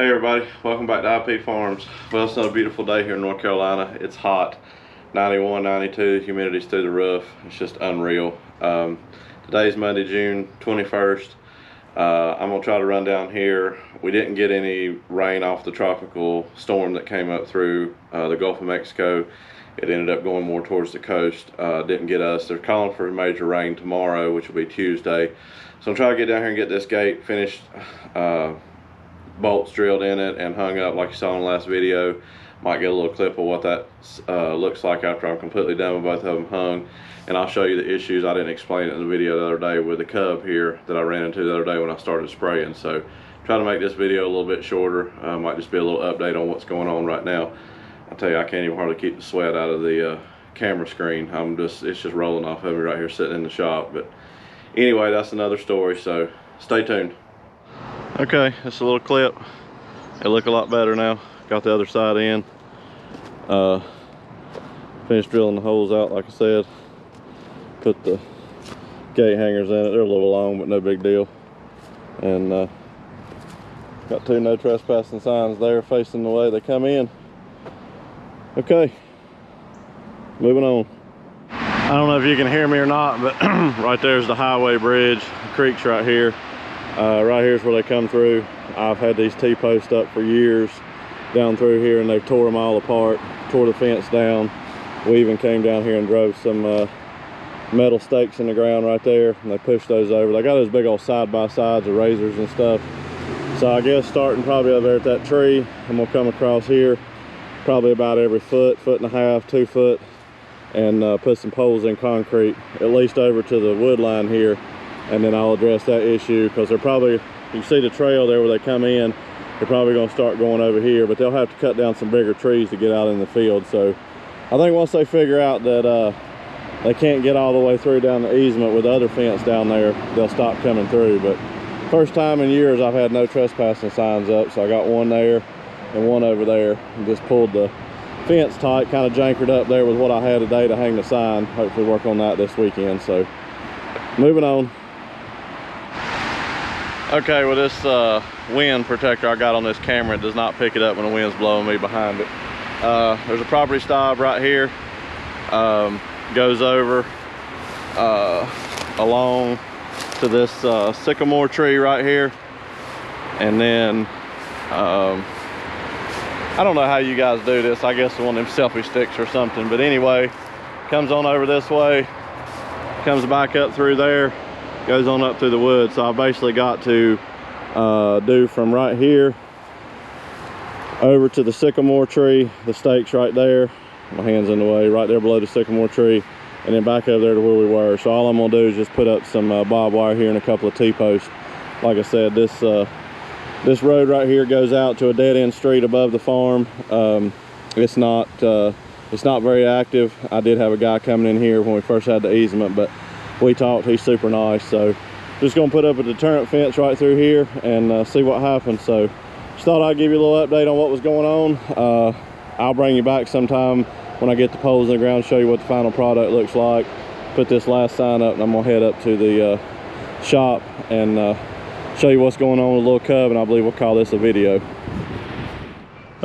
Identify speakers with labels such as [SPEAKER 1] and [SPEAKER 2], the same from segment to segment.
[SPEAKER 1] Hey everybody, welcome back to IP Farms. Well, it's another beautiful day here in North Carolina. It's hot, 91, 92, humidity's through the roof. It's just unreal. Today's Monday, June 21st. I'm gonna try to run down here. We didn't get any rain off the tropical storm that came up through the Gulf of Mexico. It ended up going more towards the coast. Didn't get us. They're calling for major rain tomorrow, which will be Tuesday. So I'm trying to get down here and get this gate finished. Bolts drilled in it and hung up like you saw in the last video. Might get a little clip of what that looks like after I'm completely done with both of them hung, and I'll show you the issues I didn't explain it in the video the other day with the cub here that I ran into the other day when I started spraying. So try to make this video a little bit shorter. Might just be a little update on what's going on right now. I tell you, I can't even hardly keep the sweat out of the camera screen. It's just rolling off of me right here sitting in the shop. But anyway, that's another story, so stay tuned. Okay, it's a little clip. It look a lot better now. Got the other side in. Finished drilling the holes out, like I said. Put the gate hangers in it. They're a little long, but no big deal. And got two no trespassing signs there facing the way they come in. Okay, moving on. I don't know if you can hear me or not, but right there's the highway bridge. The creek's right here. Right here's where they come through. I've had these T-posts up for years down through here, and they've tore them all apart, tore the fence down. We even came down here and drove some metal stakes in the ground right there, and they pushed those over. They got those big old side-by-sides of razors and stuff. So I guess starting probably over there at that tree, I'm gonna come across here probably about every foot, foot and a half, 2 foot, and put some poles in concrete, at least over to the wood line here. And then I'll address that issue, because they're probably, you see the trail there where they come in, they're probably going to start going over here, but they'll have to cut down some bigger trees to get out in the field. So I think once they figure out that they can't get all the way through down the easement with the other fence down there, they'll stop coming through. But first time in years I've had no trespassing signs up, so I got one there and one over there, and just pulled the fence tight, kind of jankered up there with what I had today to hang the sign. Hopefully work on that this weekend. So moving on. Okay, with this wind protector I got on this camera, it does not pick it up when the wind's blowing me behind it. There's a property stub right here. Goes over along to this sycamore tree right here. And then, I don't know how you guys do this. I guess one of them selfie sticks or something. But anyway, comes on over this way, comes back up through there, goes on up through the woods. So I basically got to do from right here over to the sycamore tree, the stakes right there, my hand's in the way, right there below the sycamore tree, and then back over there to where we were. So all I'm gonna do is just put up some barbed wire here and a couple of T-posts. Like I said, this road right here goes out to a dead-end street above the farm. It's not very active. I did have a guy coming in here when we first had the easement, but we talked, he's super nice. So just gonna put up a deterrent fence right through here and see what happens. So just thought I'd give you a little update on what was going on. I'll bring you back sometime when I get the poles in the ground, show you what the final product looks like. Put this last sign up, and I'm gonna head up to the shop and show you what's going on with the little cub, and I believe we'll call this a video.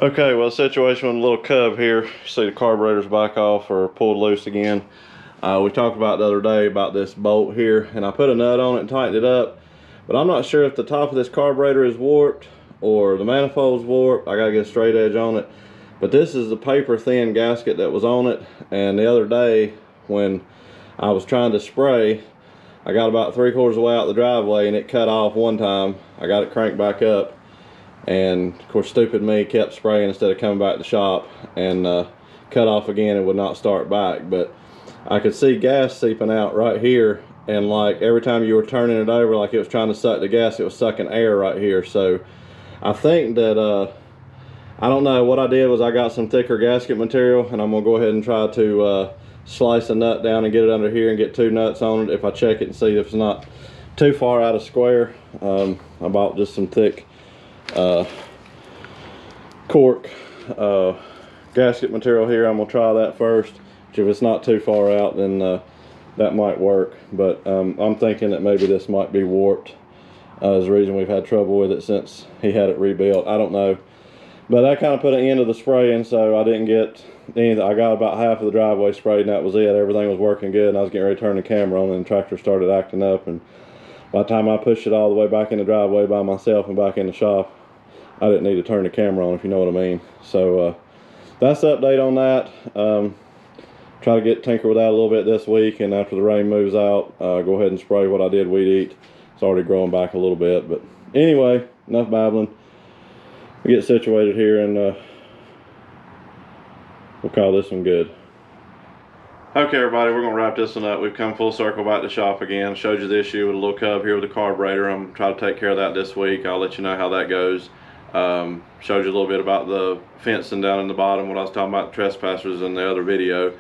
[SPEAKER 1] Okay, well, the situation with the little cub here, you see the carburetor's back off or pulled loose again. We talked about the other day about this bolt here, and I put a nut on it and tightened it up, but I'm not sure if the top of this carburetor is warped or the manifold's warped. I gotta get a straight edge on it. But this is the paper thin gasket that was on it, and the other day when I was trying to spray, I got about 3/4 of the way out the driveway and it cut off one time. I got it cranked back up, and of course stupid me kept spraying instead of coming back to the shop, and cut off again and would not start back. But I could see gas seeping out right here, and like every time you were turning it over, like it was trying to suck the gas, it was sucking air right here. So I think that I don't know, what I did was I got some thicker gasket material, and I'm gonna go ahead and try to slice a nut down and get it under here and get 2 nuts on it. If I check it and see if it's not too far out of square, I bought just some thick cork gasket material here. I'm gonna try that first. If it's not too far out, then that might work. But I'm thinking that maybe this might be warped. is the reason we've had trouble with it since he had it rebuilt. I don't know. But that kind of put an end to the spraying, so I didn't get anything. I got about half of the driveway sprayed, and that was it. Everything was working good, and I was getting ready to turn the camera on, and the tractor started acting up. And by the time I pushed it all the way back in the driveway by myself and back in the shop, I didn't need to turn the camera on, if you know what I mean. So that's the update on that. Try to tinker with that a little bit this week, and after the rain moves out, go ahead and spray what I did weed eat. It's already growing back a little bit, but anyway, enough babbling. We get situated here, and we'll call this one good. Okay, everybody, we're gonna wrap this one up. We've come full circle back to shop again. Showed you the issue with a little cub here with the carburetor. I'm trying to take care of that this week. I'll let you know how that goes. Showed you a little bit about the fencing down in the bottom, what I was talking about, trespassers in the other video,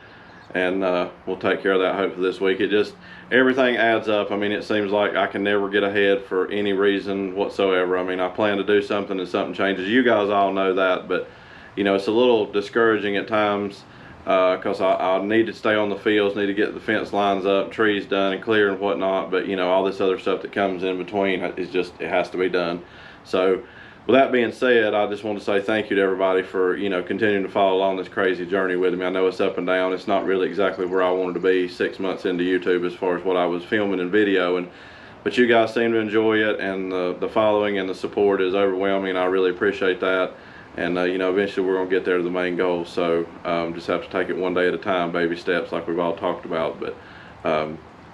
[SPEAKER 1] and we'll take care of that hopefully this week. It just, everything adds up. I mean, it seems like I can never get ahead for any reason whatsoever. I mean, I plan to do something and something changes. You guys all know that, but you know, it's a little discouraging at times because I need to stay on the fields, need to get the fence lines up, trees done and clear and whatnot, but you know, all this other stuff that comes in between is just, it has to be done. So with that being said, I just want to say thank you to everybody for, you know, continuing to follow along this crazy journey with me. I know it's up and down. It's not really exactly where I wanted to be 6 months into YouTube as far as what I was filming and videoing, but you guys seem to enjoy it, and the following and the support is overwhelming. I really appreciate that, and you know, eventually we're going to get there to the main goal. So just have to take it one day at a time, baby steps, like we've all talked about. But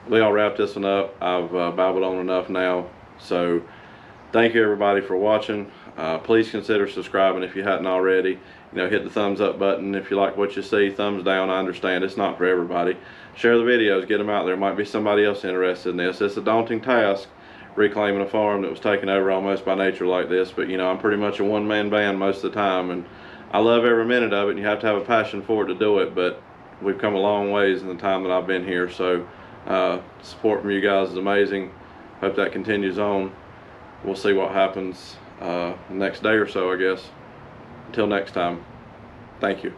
[SPEAKER 1] we'll wrap this one up. I've babbled on enough now, so thank you everybody for watching. Please consider subscribing if you hadn't already. You know, hit the thumbs up button if you like what you see. Thumbs down, I understand it's not for everybody. Share the videos, get them out there. Might be somebody else interested in this. It's a daunting task, reclaiming a farm that was taken over almost by nature like this, but you know, I'm pretty much a one-man band most of the time, and I love every minute of it, and you have to have a passion for it to do it. But we've come a long ways in the time that I've been here, so support from you guys is amazing. Hope that continues on. We'll see what happens the next day or so, I guess. Until next time, thank you.